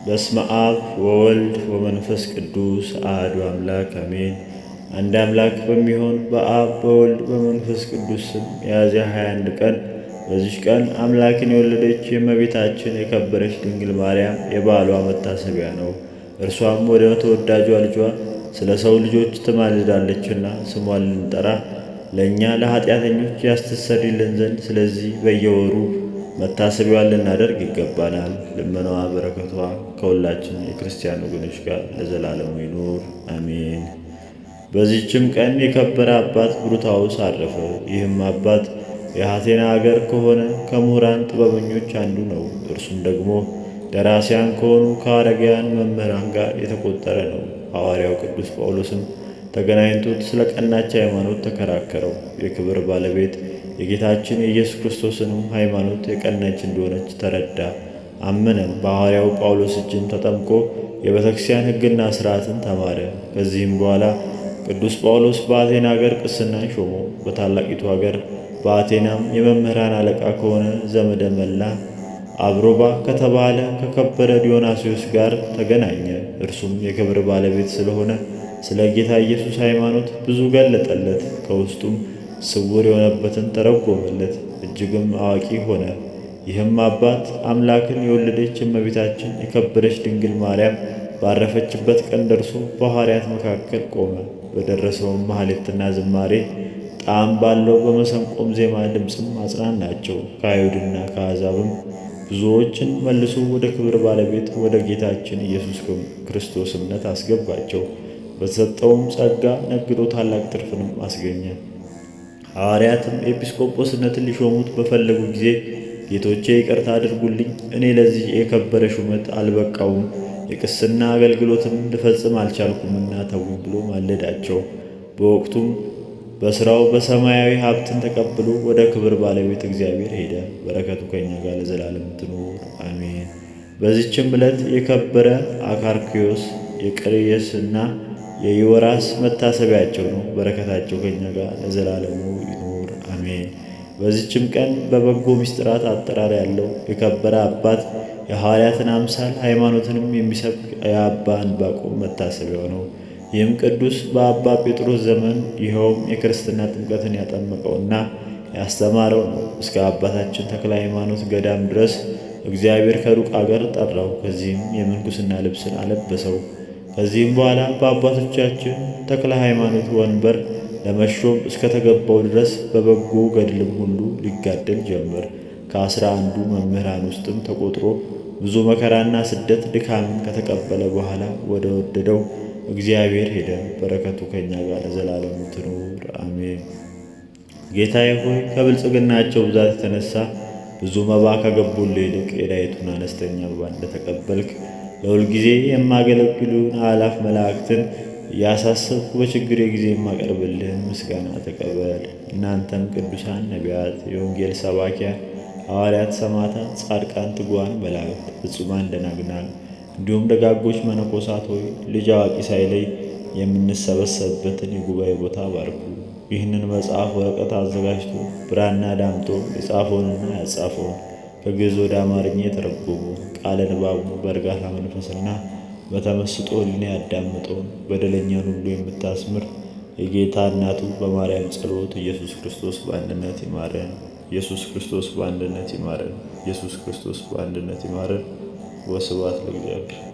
በስመ አብ ወወልድ ወመንፈስ ቅዱስ አሐዱ አምላክ አሜን። አንድ አምላክ በሚሆን በአብ በወልድ በመንፈስ ቅዱስ ስም ሚያዝያ 21 ቀን በዚች ቀን አምላክን የወለደች የእመቤታችን የከበረች ድንግል ማርያም የበዓሏ መታሰቢያ ነው። እርሷም ወደ ተወዳጇ ልጇ ስለ ሰው ልጆች ትማልዳለችና ስሟን ልንጠራ ለእኛ ለኃጢአተኞች ያስተሰርይልን ዘንድ ስለዚህ በየወሩ መታሰቢያዋን ልናደርግ ይገባናል። ልመናዋ በረከቷ ከሁላችን የክርስቲያን ወገኖች ጋር ለዘላለሙ ይኑር አሜን። በዚህችም ቀን የከበረ አባት ብሩታውስ አረፈ። ይህም አባት የአቴና አገር ከሆነ ከምሁራን ጥበበኞች አንዱ ነው። እርሱም ደግሞ ደራሲያን ከሆኑ ከአረጋውያን መምህራን ጋር የተቆጠረ ነው። ሐዋርያው ቅዱስ ጳውሎስም ተገናኝቶት ስለ ቀናች ሃይማኖት ተከራከረው። የክብር ባለቤት የጌታችን የኢየሱስ ክርስቶስንም ሃይማኖት የቀናች እንደሆነች ተረዳ፣ አመነም። በሐዋርያው ጳውሎስ እጅም ተጠምቆ የቤተ ክርስቲያን ሕግና ሥርዓትን ተማረ። ከዚህም በኋላ ቅዱስ ጳውሎስ በአቴና አገር ቅስናን ሾመው። በታላቂቱ አገር በአቴናም የመምህራን አለቃ ከሆነ ዘመደ መላ አብሮባ ከተባለ ከከበረ ዲዮናስዮስ ጋር ተገናኘ። እርሱም የክብር ባለቤት ስለሆነ ስለ ጌታ ኢየሱስ ሃይማኖት ብዙ ገለጠለት። ከውስጡም ስውር የሆነበትን ተረጎመለት፣ እጅግም አዋቂ ሆነ። ይህም አባት አምላክን የወለደች እመቤታችን የከበረች ድንግል ማርያም ባረፈችበት ቀን ደርሶ በሐዋርያት መካከል ቆመ። በደረሰውም ማኅሌትና ዝማሬ ጣዕም ባለው በመሰንቆም ዜማ ድምፅም አጽናናቸው። ከአይሁድና ከአሕዛብም ብዙዎችን መልሶ ወደ ክብር ባለቤት ወደ ጌታችን ኢየሱስ ክርስቶስ እምነት አስገባቸው። በተሰጠውም ጸጋ ነግዶ ታላቅ ትርፍንም አስገኘ። ሐዋርያትም ኤጲስቆጶስነትን ሊሾሙት በፈለጉ ጊዜ ጌቶቼ ይቅርታ አድርጉልኝ፣ እኔ ለዚህ የከበረ ሹመት አልበቃውም፣ የቅስና አገልግሎትም ልፈጽም አልቻልኩምና ተዉኝ ብሎ ማለዳቸው። በወቅቱም በሥራው በሰማያዊ ሀብትን ተቀብሎ ወደ ክብር ባለቤት እግዚአብሔር ሄደ። በረከቱ ከእኛ ጋር ለዘላለም ትኑር አሜን። በዚችም ዕለት የከበረ አካርክዮስ የቅርየስና የዮራስ መታሰቢያቸው ነው። በረከታቸው ከእኛ ጋር ለዘላለሙ ይኑር አሜን። በዚችም ቀን በበጎ ምስጢራት አጠራር ያለው የከበረ አባት የሐዋርያትን አምሳል ሃይማኖትንም የሚሰብክ የአባ ዕንባቆም መታሰቢያው ነው። ይህም ቅዱስ በአባ ጴጥሮስ ዘመን ይኸውም የክርስትና ጥምቀትን ያጠመቀውና ያስተማረው ነው። እስከ አባታችን ተክለ ሃይማኖት ገዳም ድረስ እግዚአብሔር ከሩቅ አገር ጠራው። ከዚህም የምንኩስና ልብስን አለበሰው። ከዚህም በኋላ በአባቶቻችን ተክለ ሃይማኖት ወንበር ለመሾም እስከተገባው ድረስ በበጎ ገድልም ሁሉ ሊጋደል ጀመር። ከ11 መምህራን ውስጥም ተቆጥሮ ብዙ መከራና ስደት ድካምን ከተቀበለ በኋላ ወደ ወደደው እግዚአብሔር ሄደ። በረከቱ ከእኛ ጋር ለዘላለሙ ትኑር አሜን። ጌታዬ ሆይ ከብልጽግናቸው ብዛት የተነሳ ብዙ መባ ከገቡልህ ይልቅ የዳይቱን አነስተኛ መባ እንደተቀበልክ ለሁልጊዜ የማገለግሉን አእላፍ መላእክትን እያሳሰብኩ በችግሬ ጊዜ የማቀርብልህን ምስጋና ተቀበል። እናንተም ቅዱሳን ነቢያት፣ የወንጌል ሰባኪያን ሐዋርያት፣ ሰማዕታት፣ ጻድቃን፣ ትጉሃን መላእክት፣ ፍጹማን ደናግናን እንዲሁም ደጋጎች መነኮሳት ሆይ ልጅ አዋቂ ሳይለይ የምንሰበሰብበትን የጉባኤ ቦታ ባርኩ። ይህንን መጽሐፍ ወረቀት አዘጋጅቶ ብራና ዳምጦ የጻፈውንና ያጻፈውን ከግዕዝ ወደ አማርኛ የተረጎመውን ቃለ ንባቡን በእርጋታ መንፈስና በተመስጦ ሕሊና ያዳመጠውን በደለኛን ሁሉ የምታስምር የጌታ እናቱ በማርያም ጸሎት ኢየሱስ ክርስቶስ በአንድነት ይማረን። ኢየሱስ ክርስቶስ በአንድነት ይማረን። ኢየሱስ ክርስቶስ በአንድነት ይማረን። ወስብሐት ለእግዚአብሔር።